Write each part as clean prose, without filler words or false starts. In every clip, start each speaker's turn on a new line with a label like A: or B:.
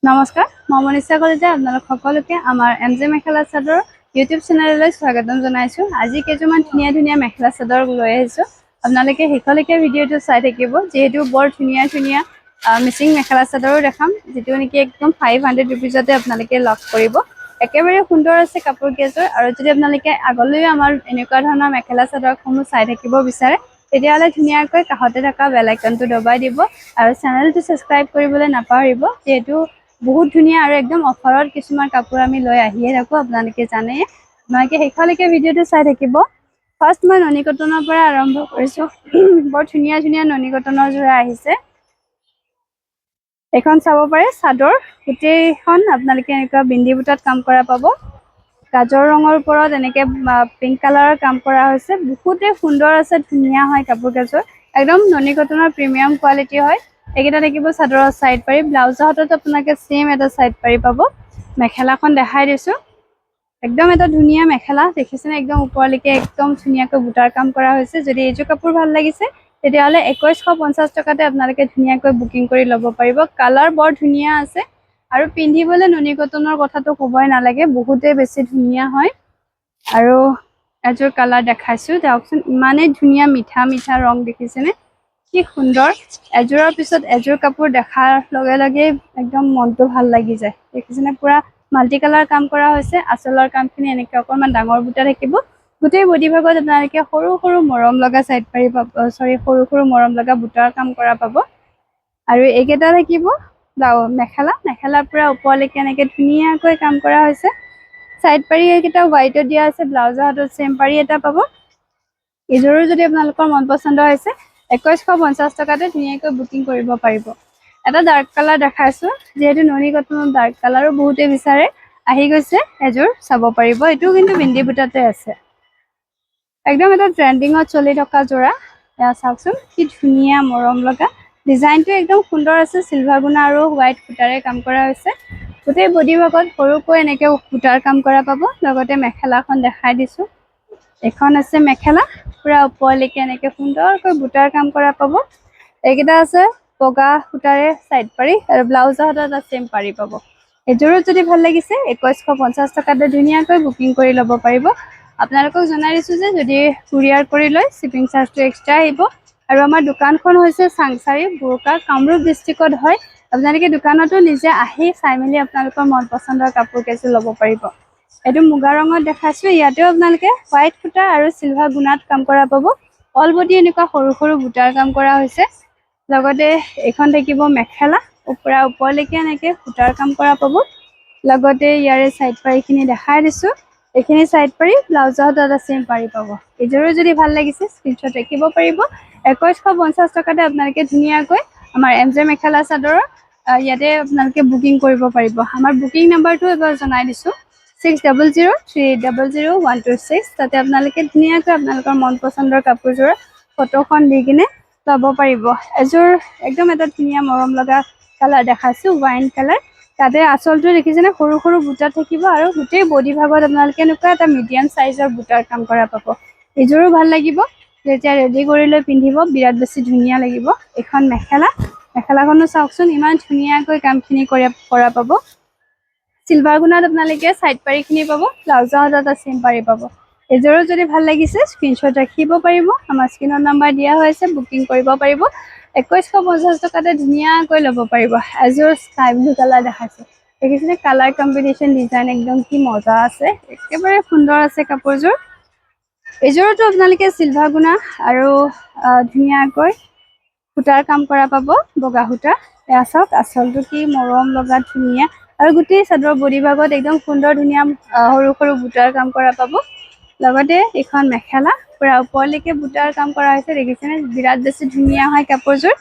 A: নমস্কাৰ, মই মনীষা কলিতা আপোনালোক সকলোকে আমাৰ এমজে মেখেলা চাদৰ ইউটিউব চেনেললৈ স্বাগতম জনাইছো। আজি কেইটামান ধুনীয়া ধুনীয়া মেখেলা চাদৰ লৈ আহিছো। আপোনালোকে শেষলৈকে ভিডিঅ'টো চাই থাকিব, যিহেতু বৰ ধুনীয়া ধুনীয়া মিচিং মেখেলা চাদৰো দেখাম, যিটো নেকি একদম 500 ৰুপিজতে আপোনালোকে লাভ কৰিব। একেবাৰে সুন্দৰ আছে কাপোৰ কেইযোৰ। আৰু যদি আপোনালোকে আগলৈও আমাৰ এনেকুৱা ধৰণৰ মেখেলা চাদৰসমূহ চাই থাকিব বিচাৰে, তেতিয়াহ'লে ধুনীয়াকৈ কাষতে থকা বেল আইকনটো দবাই দিব আৰু চেনেলটো ছাবস্ক্ৰাইব কৰিবলৈ নাপাহৰিব, যিহেতু বহুত ধুনীয়া আৰু একদম অফাৰত কিছুমান কাপোৰ আমি লৈ আহিয়ে থাকো, আপোনালোকে জানে। আপোনালোকে শেষলৈকে ভিডিঅ'টো চাই থাকিব। ফাৰ্ষ্ট মই ননী কটনৰ পৰা আৰম্ভ কৰিছো। বৰ ধুনীয়া ধুনীয়া ননী কটনৰ যোৰা আহিছে। এখন চাব পাৰে চাদৰ, গোটেইখন আপোনালোকে এনেকুৱা বিন্দি বুটাত কাম কৰা পাব। গাজৰ ৰঙৰ ওপৰত এনেকে পিংক কালাৰৰ কাম কৰা হৈছে। বহুতে সুন্দৰ আছে, ধুনীয়া হয় কাপোৰ কেইযোৰ। একদম ননী কটনৰ প্ৰিমিয়াম কোৱালিটি হয়। এইকেইটা থাকিব চাদৰৰ চাইড পাৰি। ব্লাউজৰ হাতত আপোনালোকে সেম এটা চাইড পাৰি পাব। মেখেলাখন দেখাই দিছো, একদম এটা ধুনীয়া মেখেলা দেখিছেনে, একদম ওপৰলৈকে একদম ধুনীয়াকৈ বুটাৰ কাম কৰা হৈছে। যদি এইযোৰ কাপোৰ ভাল লাগিছে, তেতিয়াহ'লে 2150 টকাতে আপোনালোকে ধুনীয়াকৈ বুকিং কৰি ল'ব পাৰিব। কালাৰ বৰ ধুনীয়া আছে আৰু পিন্ধিবলৈ ননী কটনৰ কথাটো ক'বই নালাগে, বহুতেই বেছি ধুনীয়া হয়। আৰু এযোৰ কালাৰ দেখাইছো, চাওকচোন ইমানেই ধুনীয়া মিঠা মিঠা ৰং, দেখিছেনে কি সুন্দৰ। এযোৰৰ পিছত এযোৰ কাপোৰ দেখাৰ লগে লগে একদম মনটো ভাল লাগি যায়। দেখিছেনে পুৰা মাল্টি কালাৰ কাম কৰা হৈছে। আঁচলৰ কামখিনি এনেকে অকণমান ডাঙৰ বুটা থাকিব। গোটেই বডি ভাগত আপোনালোকে সৰু সৰু মৰম লগা চাইড পাৰি পাব, সৰু সৰু মৰম লগা বুটাৰ কাম কৰা পাব। আৰু এইকেইটা থাকিব মেখেলাৰ পৰা ওপৰলৈকে এনেকে ধুনীয়াকৈ কাম কৰা হৈছে। চাইড পাৰি এইকেইটা হোৱাইটত দিয়া আছে। ব্লাউজৰ হাতত চেম পাৰি এটা পাব। এইযোৰো যদি আপোনালোকৰ মন পচন্দ হৈছে, 2150 টকাতে ধুনীয়াকৈ বুকিং কৰিব পাৰিব। এটা ডাৰ্ক কালাৰ দেখাইছো, যিহেতু ননী কটনৰ ডাৰ্ক কালাৰো বহুতে বিচাৰে, আহি গৈছে এযোৰ চাব পাৰিব। এইটো কিন্তু বিন্দি বুটাতে আছে, একদম এটা ট্ৰেণ্ডিঙত চলি থকা যোৰা। এয়া চাওকচোন কি ধুনীয়া মৰম লগা ডিজাইনটো, একদম সুন্দৰ আছে। চিলভাৰ গুণা আৰু হোৱাইট সূতাৰে কাম কৰা হৈছে। গোটেই বডি ভাগত সৰুকৈ এনেকে সূতাৰ কাম কৰা পাব। লগতে মেখেলাখন দেখাই দিছো, এখন আছে মেখেলা, পুৰা ওপৰলৈকে এনেকে সুন্দৰকৈ বুটাৰ কাম কৰা পাব। এইকেইটা আছে বগা সূতাৰে চাইড পাৰি আৰু ব্লাউজৰ হাতত এটা চেম পাৰি পাব। এযোৰো যদি ভাল লাগিছে, 2150 টকাতে ধুনীয়াকৈ বুকিং কৰি ল'ব পাৰিব। আপোনালোকক জনাই দিছো যে যদি কুৰিয়াৰ কৰি লয়, শ্বিপিং চাৰ্জটো এক্সট্ৰা আহিব। আৰু আমাৰ দোকানখন হৈছে চাংচাৰি, বুৰকা, কামৰূপ ডিষ্ট্ৰিক্টত হয়। আপোনালোকে দোকানতো নিজে আহি চাই মেলি আপোনালোকৰ মন পচন্দৰ কাপোৰ কেইযোৰ ল'ব পাৰিব। এইটো মুগা ৰঙত দেখাইছো, ইয়াতেও আপোনালোকে হোৱাইট সূতা আৰু চিলভাৰ গুণাত কাম কৰা পাব। অল বডি এনেকুৱা সৰু সৰু বুটাৰ কাম কৰা হৈছে। লগতে এইখন থাকিব মেখেলা, পুৰা ওপৰলৈকে এনেকে সূতাৰ কাম কৰা পাব। লগতে ইয়াৰে চাইড পাৰিখিনি দেখাই দিছো, এইখিনি চাইড পাৰি ব্লাউজৰ হাতত এটা চেম পাৰি পাব। এইযোৰো যদি ভাল লাগিছে, স্ক্ৰীনশ্বট ৰাখিব পাৰিব। 2150 টকাতে আপোনালোকে ধুনীয়াকৈ আমাৰ এমজে মেখেলা চাদৰৰ ইয়াতে আপোনালোকে বুকিং কৰিব পাৰিব। আমাৰ বুকিং নাম্বাৰটো এবাৰ জনাই দিছো, 6003000126। তাতে আপোনালোকে ধুনীয়াকৈ আপোনালোকৰ মন পচন্দৰ কাপোৰযোৰৰ ফটোখন দি কিনে ল'ব পাৰিব। এযোৰ একদম এটা ধুনীয়া মৰম লগা কালাৰ দেখাইছো, ৱাইন কালাৰ। তাতে আঁচলটো দেখিছেনে, সৰু সৰু বুটা থাকিব আৰু গোটেই বডি ভাগত আপোনালোকে এনেকুৱা এটা মিডিয়াম চাইজৰ বুটাৰ কাম কৰা পাব। এইযোৰো ভাল লাগিব, যেতিয়া ৰেডি কৰি লৈ পিন্ধিব বিৰাট বেছি ধুনীয়া লাগিব। এইখন মেখেলাখনো চাওকচোন ইমান ধুনীয়াকৈ কামখিনি কৰা পাব। চিলভাৰ গুণাত আপোনালোকে চাইড পাৰিখিনি পাব, ব্লাউজৰ হাতত এটা চেম পাৰি পাব। এইযোৰো যদি ভাল লাগিছে, স্ক্ৰীনশ্বট ৰাখিব পাৰিব। আমাৰ স্ক্ৰীনৰ নাম্বাৰ দিয়া হৈছে, বুকিং কৰিব পাৰিব। 2150 টকাতে ধুনীয়াকৈ ল'ব পাৰিব। এযোৰ স্কাই ব্লু কালাৰ দেখাইছে, দেখিছেনে কালাৰ কম্বিনেশ্যন, ডিজাইন একদম কি মজা আছে, একেবাৰে সুন্দৰ আছে কাপোৰযোৰ। এইযোৰতো আপোনালোকে চিলভাৰ গুণা আৰু ধুনীয়াকৈ সূতাৰ কাম কৰা পাব, বগা সূতা। এয়া চাওক আঁচলটো কি মৰম লগা ধুনীয়া, আৰু গোটেই চাদৰ বডি ভাগত একদম সুন্দৰ ধুনীয়া সৰু সৰু বুটাৰ কাম কৰা পাব। লগতে এইখন মেখেলা, পুৰা ওপৰলৈকে বুটাৰ কাম কৰা হৈছে, দেখিছেনে বিৰাট বেছি ধুনীয়া হয় কাপোৰযোৰ।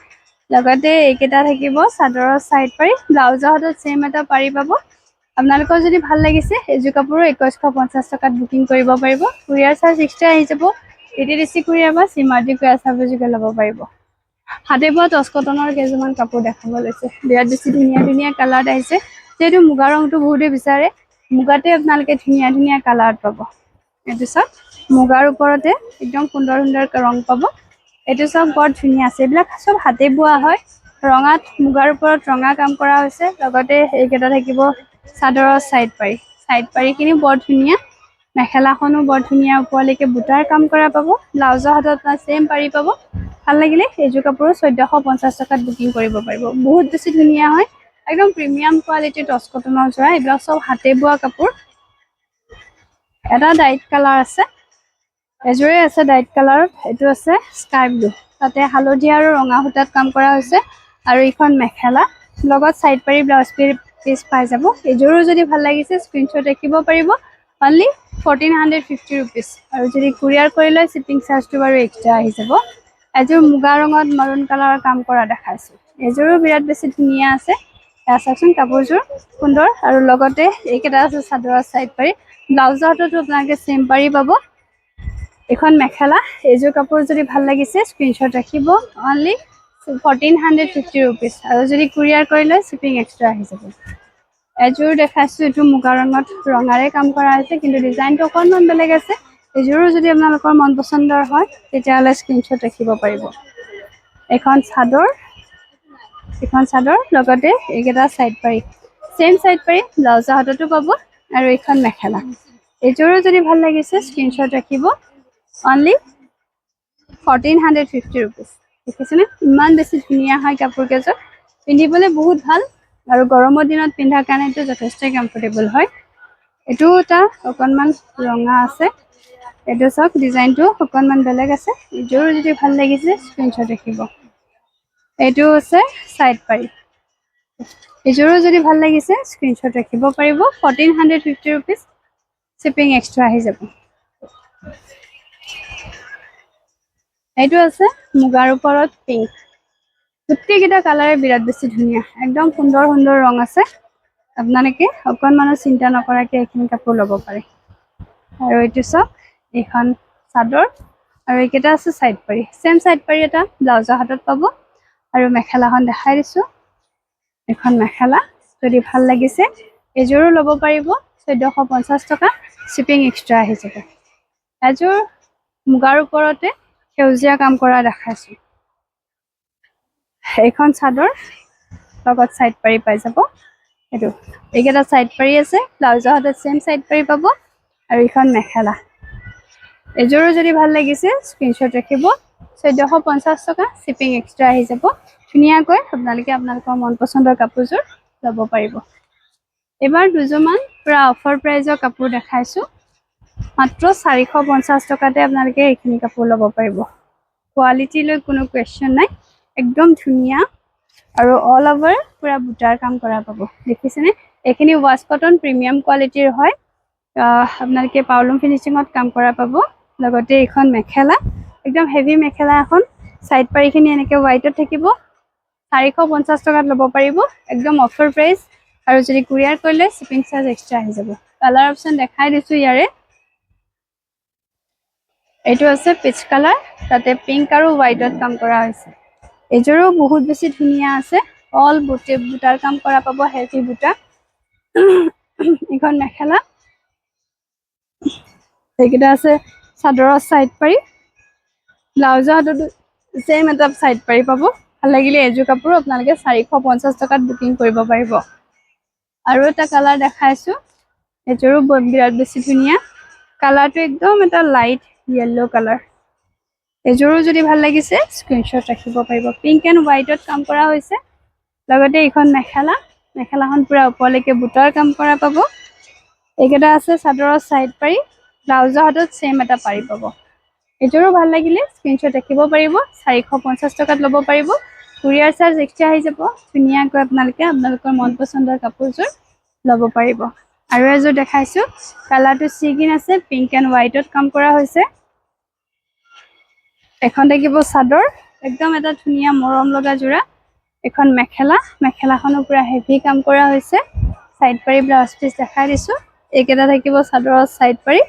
A: লগতে এইকেইটা থাকিব চাদৰৰ চাইড পাৰি, ব্লাউজৰ হাতত চেম এটা পাৰি পাব। আপোনালোকৰ যদি ভাল লাগিছে, এইযোৰ কাপোৰো 2150 টকাত বুকিং কৰিব পাৰিব। কুৰিয়াৰ চাৰ্জ এক্সট্ৰা আহি যাব। DTDC কুৰিয়াৰ বা চিমাৰ্টি কুৰিয়াৰ চাৰ্ভিচযোগে ল'ব পাৰিব। হাতে বোৱা টচ কটনৰ কেইযোৰমান কাপোৰ দেখাব লৈছে, বিৰাট বেছি ধুনীয়া ধুনীয়া কালাৰত আহিছে। যিহেতু মুগা ৰংটো বহুতে বিচাৰে, মুগাতে আপোনালোকে ধুনীয়া ধুনীয়া কালাৰত পাব। এইটো চাওক মুগাৰ ওপৰতে একদম সুন্দৰ সুন্দৰ ৰং পাব। এইটো চাওক বৰ ধুনীয়া আছে, এইবিলাক চব হাতে বোৱা হয়। ৰঙাত মুগাৰ ওপৰত ৰঙা কাম কৰা হৈছে লগতে এইকেইটা থাকিব চাদৰৰ সাইড পাৰিখিনি বৰ ধুনীয়া মেখেলাখনো বৰ ধুনীয়া ওপৰলৈকে বুটাৰ কাম কৰা পাব ব্লাউজৰ হাতত সেম পাৰি পাব ভাল লাগিলে এইযোৰ কাপোৰ 1450 টকাত বুকিং কৰিব পাৰিব বহুত বেছি ধুনীয়া হয় একদম প্ৰিমিয়াম কোৱালিটিৰ টচ কটনৰ যোৰা এইবিলাক সব হাতে বোৱা কাপোৰ এটা ডাইট কালাৰ আছে এযোৰে আছে ডাইট কালাৰত এটো আছে স্কাই ব্লু তাতে হালধীয়া আৰু ৰঙা সূতাত কাম কৰা হৈছে আৰু ইখন মেখেলা লগত সাইড পাৰি ব্লাউজ পিস পাই যাব এযোৰো যদি ভাল লাগিছে স্ক্ৰিনশ্বট ৰাখিব পাৰিব অনলি 1450 rupees আৰু যদি কুৰিয়াৰ কৰিলে শিপিং চাৰ্জটো বাৰু এক্সট্ৰা আহি যাব এযোৰ মুগা ৰঙত মাৰুন কালাৰৰ কাম কৰা দেখাইছো এযোৰো বিৰাট বেছি ধুনীয়া আছে চাওকচোন কাপোৰযোৰ সুন্দৰ আৰু লগতে এইকেইটা আছে চাদৰৰ সাইড পাৰি ব্লাউজৰ হাততো আপোনালোকে সেম পাৰি পাব এখন মেখেলা এইযোৰ কাপোৰ যদি ভাল লাগিছে স্ক্ৰিনশ্বট ৰাখিব অনলি 1450 rupees আৰু যদি কুৰিয়াৰ কৰিলে শিপিং এক্সট্ৰা আহি যাব এযোৰ দেখাইছো এটো মুগা ৰঙত ৰঙাৰে কাম কৰা হৈছে কিন্তু ডিজাইনটো অকণমান বেলেগ আছে এযোৰো যদি আপোনালোকৰ মন পছন্দৰ হয় তেতিয়াহলে স্ক্ৰিনশ্বট ৰাখিব পাৰিব এখন চাদৰ লগতে এইকেইটা সাইড পাৰি সেম সাইড পাৰি ব্লাউজৰ হাততো পাব আৰু এখন মেখেলা এযোৰো যদি ভাল লাগিছে স্ক্ৰিনশ্বট ৰাখিব অনলি 1450 rupees দেখিছেনে ইমান বেছি ধুনীয়া হয় কাপোৰ কেইযোৰ পিন্ধিবলৈ বহুত ভাল আৰু গৰমৰ দিনত পিন্ধাৰ কাৰণে এটো যথেষ্ট কমফৰ্টেবল হয় এটো এটা অকণমান ৰঙা আছে এটো সব ডিজাইনটো অকণমান বেলেগ আছে এযোৰো যদি ভাল লাগিছে স্ক্ৰিনশ্বট ৰাখিব এটো আছে সাইড পাৰি এযোৰো যদি ভাল লাগিছে স্ক্ৰিনশ্বট ৰাখিব পাৰিব 1450 rupees শিপিং এক্সট্ৰা আহি যাব এইটো আছে মুগাৰ ওপৰত পিংক গোটেইকেইটা কালাৰে বিৰাট বেছি ধুনীয়া একদম সুন্দৰ সুন্দৰ ৰং আছে আপোনালোকে অকণমানো চিন্তা নকৰাকে এইখিনি কাপোৰ ল'ব পাৰে আৰু এইটো সব এখন চাদৰ আৰু এইকেইটা আছে সাইড পাৰি সেম সাইড পাৰি এটা ব্লাউজৰ হাতত পাব আৰু মেখেলাখন দেখাই দিছো এখন মেখেলা যদি ভাল লাগিছে এযোৰো ল'ব পাৰিব 1450 টকা শিপিং এক্সট্ৰা আহি যাব এযোৰ মুগাৰ ওপৰতে সেউজীয়া কাম কৰা দেখাইছো এইখন চাদৰ লগত সাইড পাৰি পাই যাব এটো এইকেইটা সাইড পাৰি আছে ব্লাউজৰ হাতত সেম সাইড পাৰি পাব আৰু এখন মেখেলা এযোৰো যদি ভাল লাগিছে স্ক্ৰিনশ্বট ৰাখিব 1450 টকা শিপিং এক্সট্ৰা আহি যাব ধুনীয়াকৈ আপোনালোকে আপোনালোকৰ মন পছন্দৰ কাপোৰযোৰ ল'ব পাৰিব এবাৰ দুজোৰমান পুৰা অফাৰ প্ৰাইজৰ কাপোৰ দেখাইছো মাত্ৰ 450 টকাতে আপোনালোকে এইখিনি কাপোৰ ল'ব পাৰিব কোৱালিটি লৈ কোনো কোৱেশ্চন নাই একদম ধুনীয়া আৰু অল ওভাৰ পুৰা বুটাৰ কাম কৰা পাব দেখিছেনে এইখিনি ৱাছ কটন প্ৰিমিয়াম কোৱালিটিৰ হয় আপোনালোকে পাউলুম ফিনিশিঙত কাম কৰা পাব লগতে এইখন মেখেলা একদম হেভি মেখেলা এখন সাইড পাৰিখিনি এনেকৈ হোৱাইটত থাকিব 450 টকাত ল'ব পাৰিব একদম অফাৰ প্ৰাইস আৰু যদি কুৰিয়াৰ কৰিলে শিপিং চাৰ্জ এক্সট্ৰা আহি যাব কালাৰ অপচন দেখাই দিছো ইয়াৰে এইটো আছে পিচ কালাৰ তাতে পিংক আৰু হোৱাইটত কাম কৰা হৈছে এযোৰো বহুত বেছি ধুনীয়া আছে অল বুটাৰ কাম কৰা পাব হেভি বুটা এখন মেখেলা এইকেইটা আছে চাদৰৰ সাইড পাৰি ব্লাউজৰ হাততো সেম এটা সাইড পাৰি পাব ভাল লাগিলে এযোৰ কাপোৰ আপোনালোকে 450 টকাত বুকিং কৰিব পাৰিব আৰু এটা কালাৰ দেখাইছো এযোৰো বিৰাট বেছি ধুনীয়া কালাৰটো একদম এটা লাইট yellow কালাৰ এযোৰো যদি ভাল লাগিছে স্ক্ৰিনশ্বট ৰাখিব পাৰিব পিংক এণ্ড হোৱাইটত কাম কৰা হৈছে লগতে এইখন মেখেলাখন পুৰা ওপৰলৈকে বুটাৰ কাম কৰা পাব এইকেইটা আছে চাদৰৰ সাইড পাৰি ব্লাউজৰ হাতত সেম এটা পাৰি পাব এযোৰো ভাল লাগিলে স্ক্ৰিনশ্বট ৰাখিব পাৰিব 450 টকাত ল'ব পাৰিব কুৰিয়াৰ চাৰ্জ এক্সট্ৰা আহি যাব ধুনীয়াকৈ আপোনালোকে আপোনালোকৰ মন পছন্দৰ কাপোৰযোৰ ল'ব পাৰিব আৰু এযোৰ দেখাইছো কালাৰটো সি গ্ৰীণ আছে পিংক এণ্ড হোৱাইটত কাম কৰা হৈছে এখন থাকিব চাদৰ একদম এটা ধুনীয়া মৰম লগা যোৰা এখন মেখেলাখনো পুৰা হেভি কাম কৰা হৈছে সাইড পাৰি ব্লাউজ পিস দেখাই দিছো এইকেইটা থাকিব চাদৰৰ সাইড পাৰি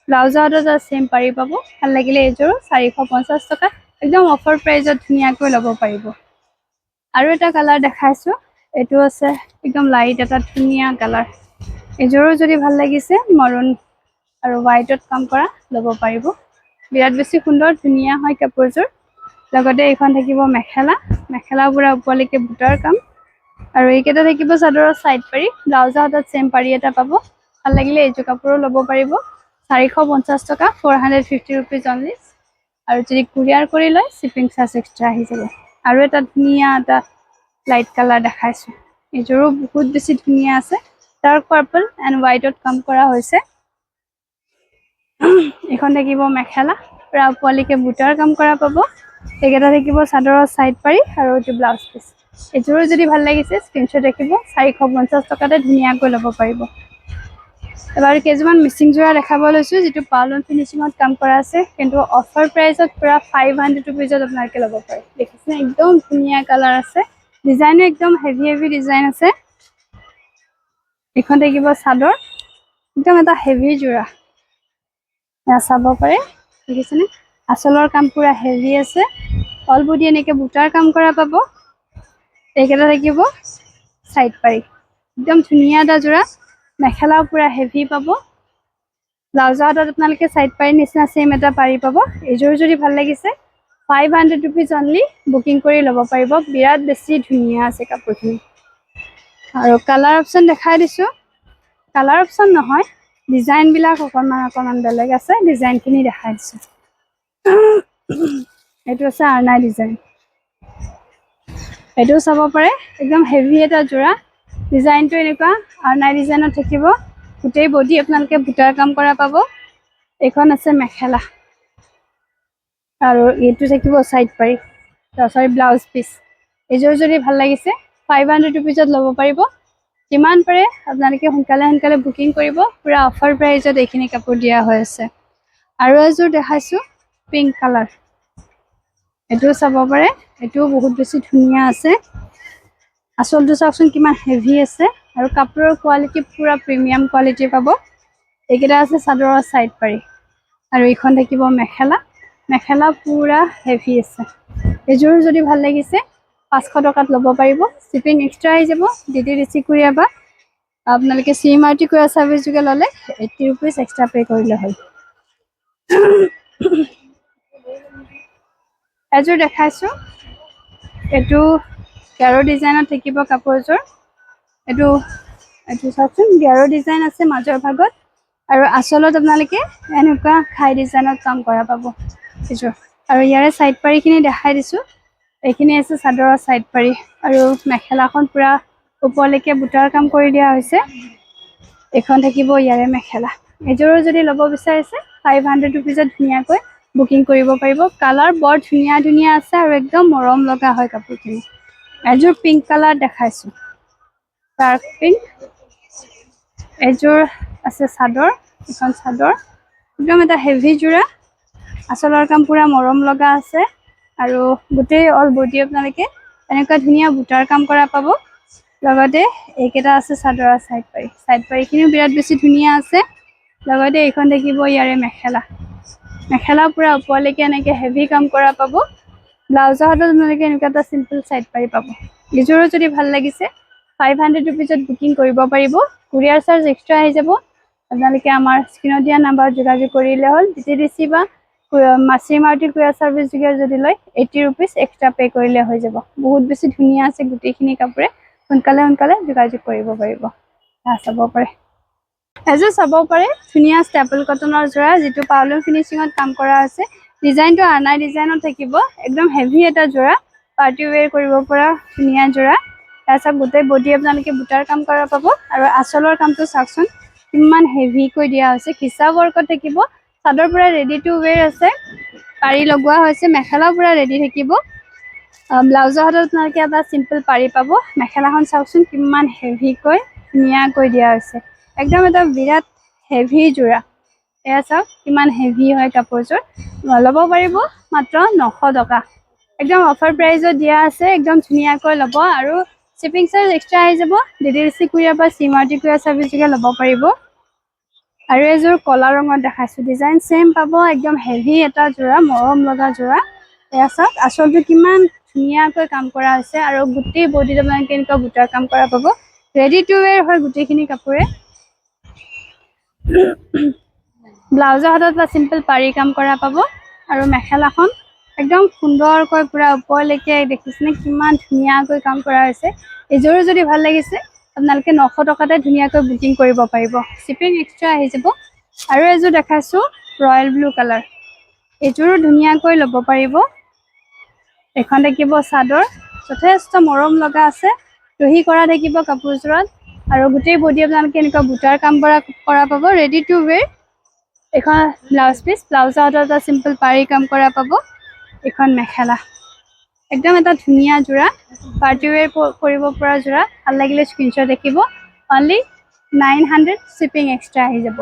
A: ব্লাউজৰ হাতত সেম পাৰি পাব ভাল লাগিলে এযোৰ 450 টকা একদম অফাৰ প্ৰাইজত ধুনীয়াকৈ ল'ব পাৰিব আৰু এটা কালাৰ দেখাইছো এটো আছে একদম লাইট এটা ধুনীয়া কালাৰ এযোৰো যদি ভাল লাগিছে মৰুন আৰু হোৱাইটত কাম কৰা ল'ব পাৰিব বিৰাট বেছি সুন্দৰ ধুনীয়া হয় কাপোৰযোৰ লগতে এইখন থাকিব মেখেলা মেখেলা পুৰা ওপৰলৈকে বুটাৰ কাম আৰু এইকেইটা থাকিব চাদৰৰ সাইড পাৰি ব্লাউজৰ হাতত সেম পাৰি এটা পাব ভাল লাগিলে এইটো কাপোৰো ল'ব পাৰিব 450 টকা 450 rupees only আৰু যদি কুৰিয়াৰ কৰি লয় শিপিং চাৰ্জ এক্সট্ৰা আহি যাব আৰু এটা ধুনীয়া এটা লাইট কালাৰ দেখাইছো এইযোৰো বহুত বেছি ধুনীয়া আছে ডাৰ্ক পাৰ্পল এণ্ড হোৱাইটত কাম কৰা হৈছে এখন থাকিব মেখেলা পুৰা ওপৰলৈকে বুটাৰ কাম কৰা পাব এইকেইটা থাকিব চাদৰৰ সাইড পাৰি আৰু এইটো ব্লাউজ পিচ এইযোৰো যদি ভাল লাগিছে স্ক্ৰীনশ্বট ৰাখিব 450 টকাতে ধুনীয়াকৈ ল'ব পাৰিব এবাৰ কেইজনমান মিচিং যোৰা দেখাব লৈছো যেটো পাউলন ফিনিশিঙত কাম কৰা আছে কিন্তু অফাৰ প্ৰাইসত পুৰা 500 rupeesত আপোনালোকে ল'ব পাৰে দেখিছে একদম ধুনীয়া কালাৰ আছে ডিজাইনো একদম হেভি ডিজাইন আছে এখন থাকিব চাদৰ একদম এটা হেভি যোৰা চাব পাৰে দেখিছেনে আঁচলৰ কাম পুৰা হেভি আছে অল বডি এনেকে বুটাৰ কাম কৰা পাব এইকেইটা থাকিব সাইড পাৰি একদম ধুনীয়া এটা যোৰা মেখেলাও পুৰা হেভি পাব ব্লাউজৰ হাতত আপোনালোকে সাইড পাৰি নিচিনা সেম এটা পাৰি পাব এইযোৰ যদি ভাল লাগিছে 500 rupees only বুকিং কৰি ল'ব পাৰিব বিৰাট বেছি ধুনীয়া আছে কাপোৰখিনি আৰু কালাৰ অপচন দেখাই দিছো কালাৰ অপচন নহয় ডিজাইন বিলাক অকমান বেলেগ আছে ডিজাইনখিনি দেখাই দিছো এইটো আছে আৰনাই ডিজাইন এইটো চাব পাৰে একদম হেভি এটা যোৰা ডিজাইনটো এনেকুৱা আৰনাই ডিজাইনত থাকিব গোটেই বডি আপোনালোকে বুটাৰ কাম কৰা পাব এখন আছে মেখেলা আৰু এইটো থাকিব সাইড পাৰি সৰি ব্লাউজ পিচ এইযোৰ যদি ভাল লাগিছে 500 rupeesত ল'ব পাৰিব কিমান পাৰে আপোনালোকে সোনকালে বুকিং কৰিব পুৰা অফাৰ প্ৰাইসত এইখিনি কাপোৰ দিয়া হৈ আছে আৰু এযোৰ দেখাইছো পিংক কালাৰ এটো চাব পাৰে এটোও বহুত বেছি ধুনীয়া আছে আসলটো চাওকচোন কিমান হেভি আছে আৰু কাপোৰৰ কোৱালিটি পুৰা প্ৰিমিয়াম কোৱালিটি পাব এইকেইটা আছে চাদৰৰ সাইড পাৰি আৰু এইখন থাকিব মেখেলা পুৰা হেভি আছে এইযোৰ যদি ভাল লাগিছে 500 টকাত ল'ব পাৰিব শিপিং এক্সট্ৰা আহি যাব DTDC কুৰিয়াৰ বা আপোনালোকে CMRT কুৰিয়াৰ সাৰ্ভিস যোগে ল'লে 80 rupees এক্সট্ৰা পে কৰিলে হ'ল এযোৰ দেখাইছো এটো গেৰো ডিজাইনত থাকিব কাপোৰযোৰ এটো চাওকচোন গেৰো ডিজাইন আছে মাজৰ ভাগত আৰু আসলত আপোনালোকে এনেকুৱা খাই ডিজাইনত কাম কৰা পাব এইযোৰ আৰু ইয়াৰে সাইড পাৰিখিনি দেখাই দিছো এইখিনি আছে চাদৰৰ সাইড পাৰি আৰু মেখেলাখন পুৰা ওপৰলৈকে বুটাৰ কাম কৰি দিয়া হৈছে এখন থাকিব ইয়াৰে মেখেলা এইযোৰো যদি ল'ব বিচাৰিছে 500 rupeesত ধুনীয়াকৈ বুকিং কৰিব পাৰিব কালাৰ বৰ ধুনীয়া আছে আৰু একদম মৰম লগা হয় কাপোৰখিনি এযোৰ পিংক কালাৰ দেখাইছো ডাৰ্ক পিংক এযোৰ আছে চাদৰ এখন চাদৰ একদম এটা হেভি যোৰা আসলৰ কাম পুৰা মৰম লগা আছে আৰু গোটেই অল বডি আপোনালোকে এনেকুৱা ধুনীয়া বুটাৰ কাম কৰা পাব লগতে এইকেইটা আছে চাদৰৰ সাইড পাৰিখিনিও বিৰাট বেছি ধুনীয়া আছে লগতে এইখন থাকিব ইয়াৰে মেখেলা পুৰা ওপৰলৈকে এনেকে হেভি কাম কৰা পাব ব্লাউজৰ হাতত আপোনালোকে এনেকুৱা এটা চিম্পল সাইড পাৰি পাব এইযোৰো যদি ভাল লাগিছে 500 rupeesত বুকিং কৰিব পাৰিব কুৰিয়াৰ চাৰ্জ এক্সট্ৰা আহি যাব আপোনালোকে আমাৰ স্ক্ৰীনত দিয়া নাম্বাৰত যোগাযোগ কৰিলে হ'ল DTDC বা CMRT কুৰিয়াৰ সাৰ্ভিস যোগে যদি লয় 80 rupees এক্সট্ৰা পে কৰিলে হৈ যাব বহুত বেছি ধুনীয়া আছে গোটেইখিনি কাপোৰে সোনকালে যোগাযোগ কৰিব পাৰিব চাব পাৰে এযোৰ চাব পাৰে ধুনীয়া ষ্টেপল কটনৰ যোৰা যেটো পাউলন ফিনিশিঙত কাম কৰা আছে ডিজাইনটো আৰনাই ডিজাইনত থাকিব একদম হেভি এটা যোৰা পাৰ্টি ওয়্যাৰ কৰিব পৰা ধুনীয়া যোৰা তাৰছত গোটেই বডি আপোনালোকে বুটাৰ কাম কৰা পাব আৰু আসলৰ কামটো চাওকচোন কিমান হেভি কৈ দিয়া হৈছে কিছা ৱৰ্কত থাকিব চাদৰ পুৰা ৰেডি টু ওয়্যাৰ আছে পাৰি লগোৱা হৈছে মেখেলা পুৰা ৰেডি থাকিব ব্লাউজৰ হাতত আপোনালোকে এটা চিম্পল পাৰি পাব মেখেলাখন চাওকচোন কিমান হেভি কৈ ধুনীয়াকৈ দিয়া হৈছে একদম এটা বিৰাট হেভি যোৰা এয়া চাওক কিমান হেভি হয় কাপোৰযোৰ ল'ব পাৰিব মাত্ৰ 900 টকা একদম অফাৰ প্ৰাইসত দিয়া আছে একদম ধুনীয়াকৈ ল'ব আৰু শিপিং চাৰ্জ এক্সট্ৰা আহি যাব DTDC কুৰিয়াৰ বা CMRT কুৰিয়াৰ সাৰ্ভিস যোগে ল'ব পাৰিব আৰু এযোৰ কলা ৰঙত দেখাইছো ডিজাইন সেম পাব একদম হেভি এটা যোৰা মৰম লগা যোৰা এয়া চাওক আসলটো কিমান ধুনীয়াকৈ কাম কৰা হৈছে আৰু গোটেই বডিত আপোনালোকে এনেকুৱা বুটাৰ কাম কৰা পাব ৰেডি টু ওয়্যাৰ হয় গোটেইখিনি কাপোৰে ব্লাউজৰ হাতত বা চিম্পল পাৰি কাম কৰা পাব আৰু মেখেলাখন একদম সুন্দৰকৈ পুৰা ওপৰলৈকে দেখিছেনে কিমান ধুনীয়াকৈ কাম কৰা হৈছে এযোৰো যদি ভাল লাগিছে আপোনালোকে 900 টকাতে ধুনীয়াকৈ বুকিং কৰিব পাৰিব শ্বিপিং এক্সট্ৰা আহি যাব আৰু এযোৰ দেখাইছো ৰয়েল ব্লু কালাৰ এযোৰো ধুনীয়াকৈ ল'ব পাৰিব এখন থাকিব চাদৰ যথেষ্ট মৰম লগা আছে দহি কৰা থাকিব কাপোৰযোৰত আৰু গোটেই বডি আপোনালোকে এনেকুৱা বুটাৰ কাম কৰা পাব ৰেডি টু ৱেৰ এখন ব্লাউজ পিচ ব্লাউজত এটা সিম্পল পাৰি কাম কৰা পাব এখন মেখেলা একদম এটা ধুনীয়া জোৰা পাৰ্টি ৱেৰ কৰিব পৰা জোৰা ভাল লাগিলে স্ক্ৰীনশ্বট দেখিব অনলি 900 শ্বিপিং এক্সট্ৰা আহি যাব